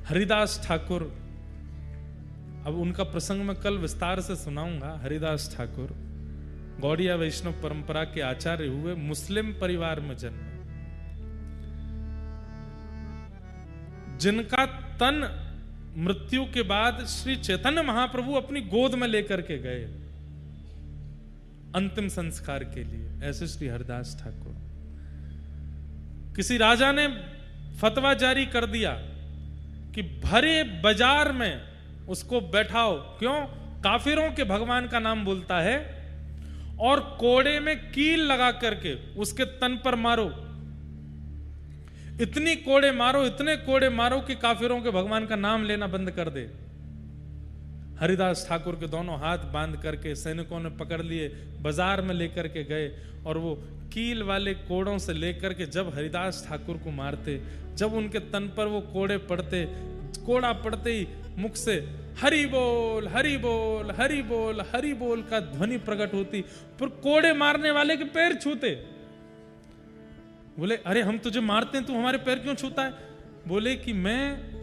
हरिदास ठाकुर, अब उनका प्रसंग मैं कल विस्तार से सुनाऊंगा। हरिदास ठाकुर गौड़िया वैष्णव परंपरा के आचार्य हुए, मुस्लिम परिवार में जन्मे, जिनका तन मृत्यु के बाद श्री चैतन्य महाप्रभु अपनी गोद में लेकर के गए अंतिम संस्कार के लिए। ऐसे श्री हरिदास ठाकुर। किसी राजा ने फतवा जारी कर दिया कि भरे बाजार में उसको बैठाओ, क्यों? काफिरों के भगवान का नाम बोलता है, और कोड़े में कील लगा करके उसके तन पर मारो, इतनी कोड़े मारो, इतने कोड़े मारो कि काफिरों के भगवान का नाम लेना बंद कर दे। हरिदास ठाकुर के दोनों हाथ बांध करके सैनिकों ने पकड़ लिए, बाजार में लेकर के गए, और वो कील वाले कोड़ों से लेकर के जब हरिदास ठाकुर को मारते, जब उनके तन पर वो कोड़े पड़ते, कोड़ा पड़ते ही मुख से हरि बोल हरि बोल हरि बोल हरि बोल का ध्वनि प्रकट होती, पर कोड़े मारने वाले के पैर छूते। बोले अरे हम तुझे मारते हैं, तू हमारे पैर क्यों छूता है? बोले कि मैं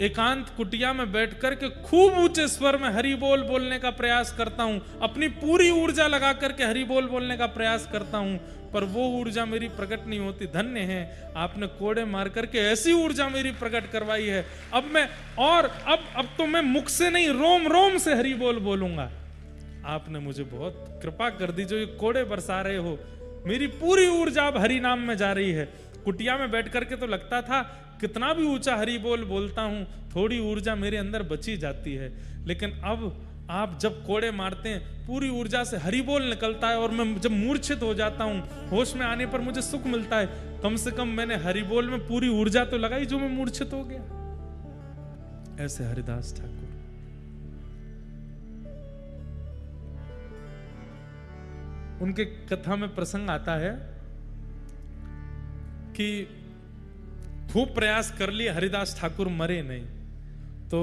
एकांत कुटिया में बैठ कर के खूब ऊंचे स्वर में हरि बोल बोलने का प्रयास करता हूं, अपनी पूरी ऊर्जा लगा करके हरि बोल बोलने का प्रयास करता हूं, पर वो ऊर्जा मेरी प्रकट नहीं होती। धन्य है आपने कोड़े मार करके ऐसी ऊर्जा मेरी प्रकट करवाई है, अब मैं और अब तो मैं मुख से नहीं, रोम रोम से हरि बोल बोलूंगा। आपने मुझे बहुत कृपा कर दी, जो ये कोड़े बरसा रहे हो, मेरी पूरी ऊर्जा अब हरि नाम में जा रही है। कुटिया में बैठ करके तो लगता था कितना भी ऊंचा हरि बोल बोलता हूं, थोड़ी ऊर्जा मेरे अंदर बची जाती है, लेकिन अब आप जब कोड़े मारते हैं पूरी ऊर्जा से हरि बोल निकलता है, और मैं जब मूर्छित हो जाता हूं, होश में आने पर मुझे सुख मिलता है। कम से कम मैंने हरि बोल में पूरी ऊर्जा तो लगाई, जो मैं मूर्छित हो गया। ऐसे हरिदास ठाकुर। उनके कथा में प्रसंग आता है कि खूब प्रयास कर लिए, हरिदास ठाकुर मरे नहीं, तो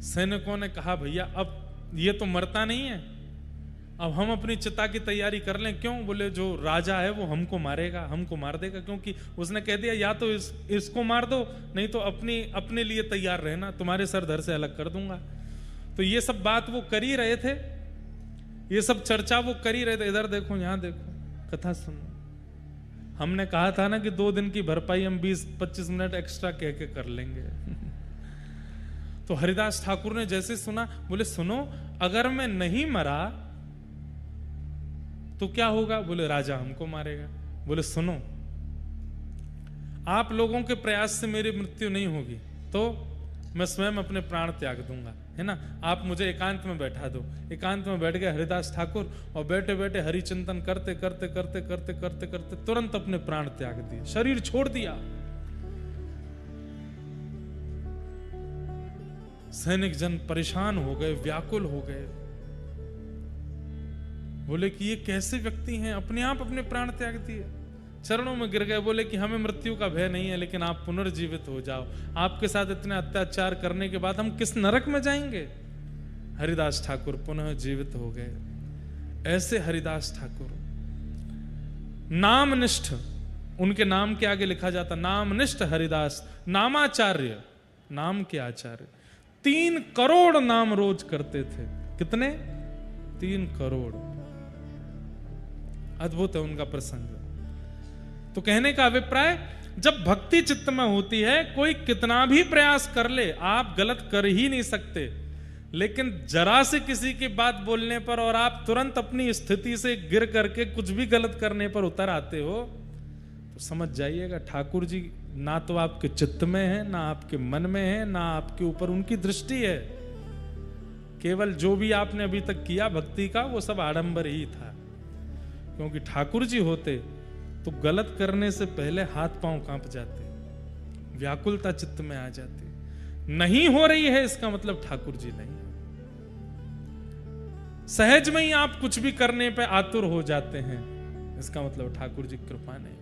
सैनिकों ने कहा भैया अब ये तो मरता नहीं है, अब हम अपनी चिता की तैयारी कर लें। क्यों? बोले जो राजा है वो हमको मारेगा, हमको मार देगा, क्योंकि उसने कह दिया या तो इसको मार दो, नहीं तो अपने लिए तैयार रहना, तुम्हारे सर धड़ से अलग कर दूंगा। तो ये सब बात वो कर ही रहे थे, ये सब चर्चा वो कर ही रहे थे। इधर देखो, यहां देखो, कथा सुनो। हमने कहा था ना कि 2 दिन की भरपाई हम 20-25 मिनट एक्स्ट्रा कह के कर लेंगे। तो हरिदास ठाकुर ने जैसे सुना, बोले सुनो, अगर मैं नहीं मरा तो क्या होगा? बोले राजा हमको मारेगा। बोले सुनो, आप लोगों के प्रयास से मेरी मृत्यु नहीं होगी, तो मैं स्वयं अपने प्राण त्याग दूंगा, है ना। आप मुझे एकांत में बैठा दो। एकांत में बैठ गए हरिदास ठाकुर, और बैठे बैठे हरि चिंतन करते करते करते करते करते करते तुरंत अपने प्राण त्याग दिए, शरीर छोड़ दिया। सैनिक जन परेशान हो गए, व्याकुल हो गए, बोले कि ये कैसे व्यक्ति हैं, अपने आप अपने प्राण त्याग दिए। चरणों में गिर गए, बोले कि हमें मृत्यु का भय नहीं है, लेकिन आप पुनर्जीवित हो जाओ। आपके साथ इतने अत्याचार करने के बाद हम किस नरक में जाएंगे? हरिदास ठाकुर पुनः जीवित हो गए। ऐसे हरिदास ठाकुर नामनिष्ठ, उनके नाम के आगे लिखा जाता नामनिष्ठ हरिदास, नामाचार्य, नाम के आचार्य। 3 करोड़ नाम रोज करते थे। कितने? 3 करोड़। अद्भुत है उनका प्रसंग। तो कहने का अभिप्राय, जब भक्ति चित्त में होती है, कोई कितना भी प्रयास कर ले, आप गलत कर ही नहीं सकते। लेकिन जरा से किसी की बात बोलने पर और आप तुरंत अपनी स्थिति से गिर करके कुछ भी गलत करने पर उतर आते हो, तो समझ जाइएगा ठाकुर जी ना तो आपके चित्त में है, ना आपके मन में है, ना आपके ऊपर उनकी दृष्टि है। केवल जो भी आपने अभी तक किया भक्ति का, वो सब आडंबर ही था। क्योंकि ठाकुर जी होते तो गलत करने से पहले हाथ पांव कांप जाते, व्याकुलता चित्त में आ जाती। नहीं हो रही है इसका मतलब ठाकुर जी नहीं। सहज में ही आप कुछ भी करने पे आतुर हो जाते हैं, इसका मतलब ठाकुर जी कृपा नहीं।